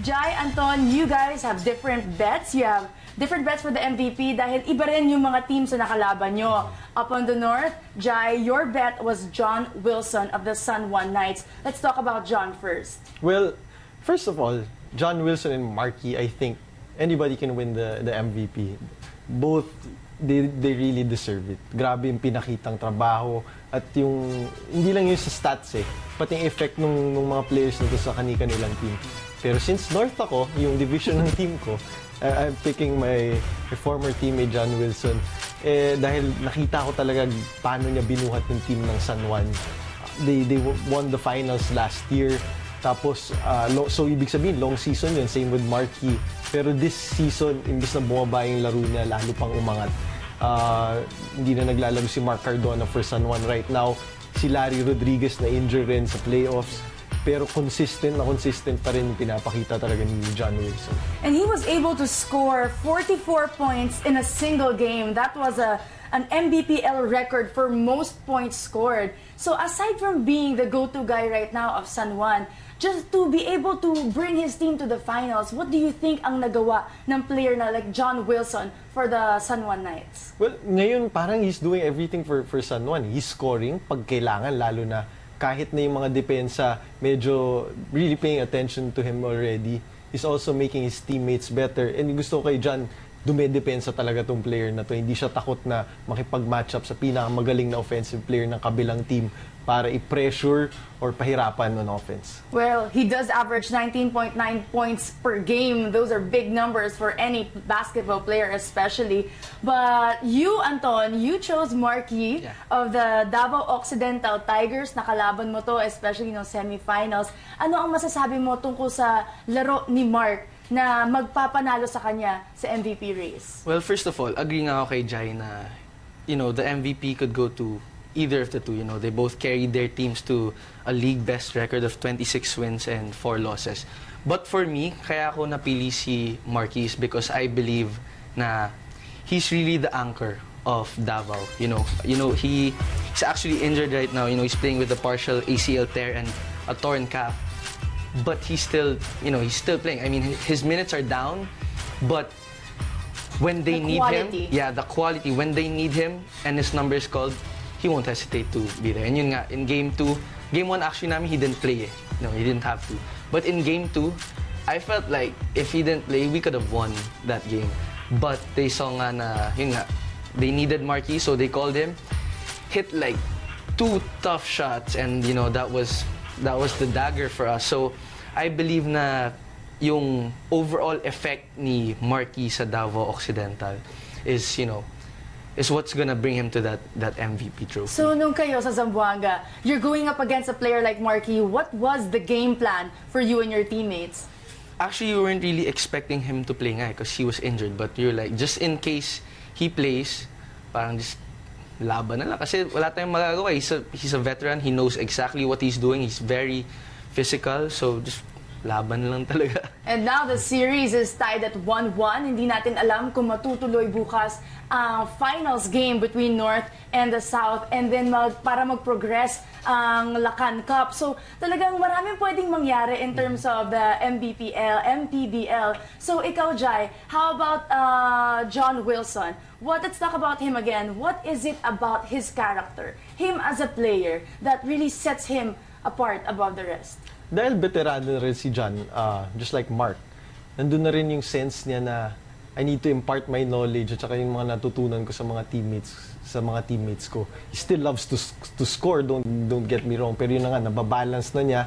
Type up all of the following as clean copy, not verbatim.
Jai, Anton, you guys have different bets. You have different bets for the MVP dahil iba rin yung mga teams na nakalaban nyo. Up on the north, Jai, your bet was John Wilson of the San Juan Knights. Let's talk about John first. Well, first of all, John Wilson and Mark Yee, I think anybody can win the MVP. Both, they really deserve it. Grabe yung pinakitang trabaho at yung, hindi lang yung sa stats pati yung effect ng mga players na to sa kanilang team. Pero since North ako, yung division ng team ko, I'm picking my former teammate John Wilson. Dahil nakita ko talaga paano niya binuhat yung team ng San Juan. They won the finals last year. Tapos, so ibig sabihin, long season yun. Same with Mark Yee. Pero this season, imbis na bumaba yung laro niya, lalo pang umangat. Hindi na naglalaro si Mark Cardona for San Juan right now. Si Larry Rodriguez na injured rin sa playoffs. Pero consistent pa rin yung pinapakita talaga ni John Wilson. And he was able to score 44 points in a single game. That was an MPBL record for most points scored. So aside from being the go-to guy right now of San Juan, just to be able to bring his team to the finals, what do you think ang nagawa ng player na like John Wilson for the San Juan Knights? Well, ngayon parang he's doing everything for San Juan. He's scoring pag kailangan, lalo na kahit na yung mga depensa medyo really paying attention to him already. He's also making his teammates better. And gusto ko kay John, dumedepensa talaga tong player na to. Hindi siya takot na makipag-match up sa pinakamagaling na offensive player ng kabilang team para i-pressure or pahirapan on offense. Well, he does average 19.9 points per game. Those are big numbers for any basketball player especially. But you, Anton, you chose Mark Yee of the Davao Occidental Tigers. Nakalaban mo to, especially no semifinals. Ano ang masasabi mo tungkol sa laro ni Mark na magpapanalo sa kanya sa MVP race? Well, first of all, agree nga ako kay Jai na, the MVP could go to either of the two. They both carried their teams to a league best record of 26 wins and 4 losses. But for me, kaya ako napili si Mark Yee because I believe na he's really the anchor of Davao. He's actually injured right now. He's playing with a partial ACL tear and a torn calf. But he's still playing. I mean, his minutes are down, but when they need him, the quality, when they need him and his number is called, he won't hesitate to be there. And yun nga, in game 1 actually namin, he didn't play No, he didn't have to. But in game 2, I felt like if he didn't play, we could have won that game. But they saw nga na, they needed Mark Yee, so they called him. Hit like 2 tough shots, and that was the dagger for us. So I believe na yung overall effect ni Mark Yee sa Davao Occidental is what's gonna bring him to that MVP trophy. So nung kayo sa Zamboanga, you're going up against a player like Mark Yee. What was the game plan for you and your teammates? Actually, we weren't really expecting him to play nga because he was injured. But you're like, just in case he plays, parang just laban na lang. Kasi wala tayong magagawa. He's a veteran. He knows exactly what he's doing. He's very physical. So just laban lang talaga. And now the series is tied at 1-1. Hindi natin alam kung matutuloy bukas ang finals game between North and the South, and then para mag-progress ang Lakan Cup. So talagang maraming pwedeng mangyari in terms of the MPBL. So ikaw, Jai, how about John Wilson? Let's talk about him again. What is it about his character, him as a player, that really sets him apart above the rest? Dahil veterano rin si John, just like Mark, nandun na rin yung sense niya na I need to impart my knowledge at saka yung mga natutunan ko sa mga teammates ko. He still loves to score, don't get me wrong, pero yun na nga, nababalance na niya.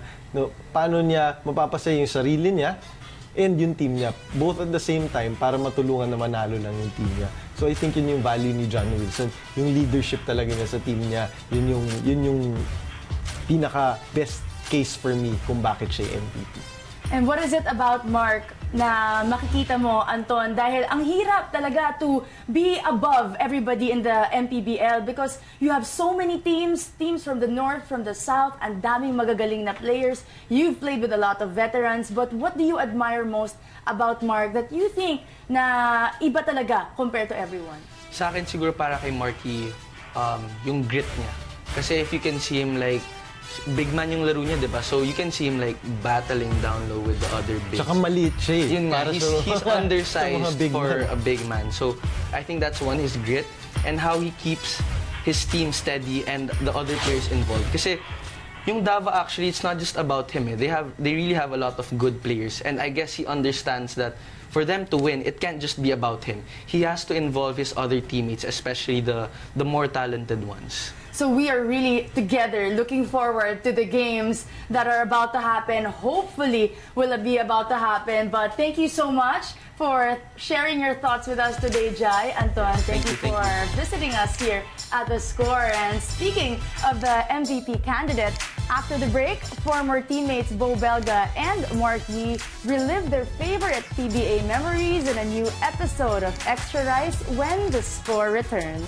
Paano niya mapapasaya yung sarili niya and yung team niya, both at the same time, para matulungan na manalo lang yung team niya. So I think yun yung value ni John Wilson, yung leadership talaga niya sa team niya, yun yung pinaka best case for me kung bakit siya MVP. And what is it about Mark na makikita mo, Anton, dahil ang hirap talaga to be above everybody in the MPBL because you have so many teams from the north, from the south, and daming magagaling na players. You've played with a lot of veterans, but what do you admire most about Mark that you think na iba talaga compared to everyone? Sa akin siguro para kay Mark Yee, yung grit niya. Kasi if you can see him like big man yung laro niya, di ba? So you can see him like battling down low with the other bigs. Tsaka maliit siya eh. Yun nga, Para he's sa- he's sa undersized mga big for man. a big man. So I think that's one, his grit and how he keeps his team steady and the other players involved. Kasi yung Davao actually, it's not just about him. They really have a lot of good players, and I guess he understands that for them to win, it can't just be about him. He has to involve his other teammates, especially the more talented ones. So we are really together looking forward to the games that are about to happen. Hopefully will be about to happen. But thank you so much for sharing your thoughts with us today, Jai. Anton, thank you for visiting us here at The Score. And speaking of the MVP candidate, after the break, former teammates Bo Belga and Mark Yee relive their favorite PBA memories in a new episode of Extra Rice when The Score returns.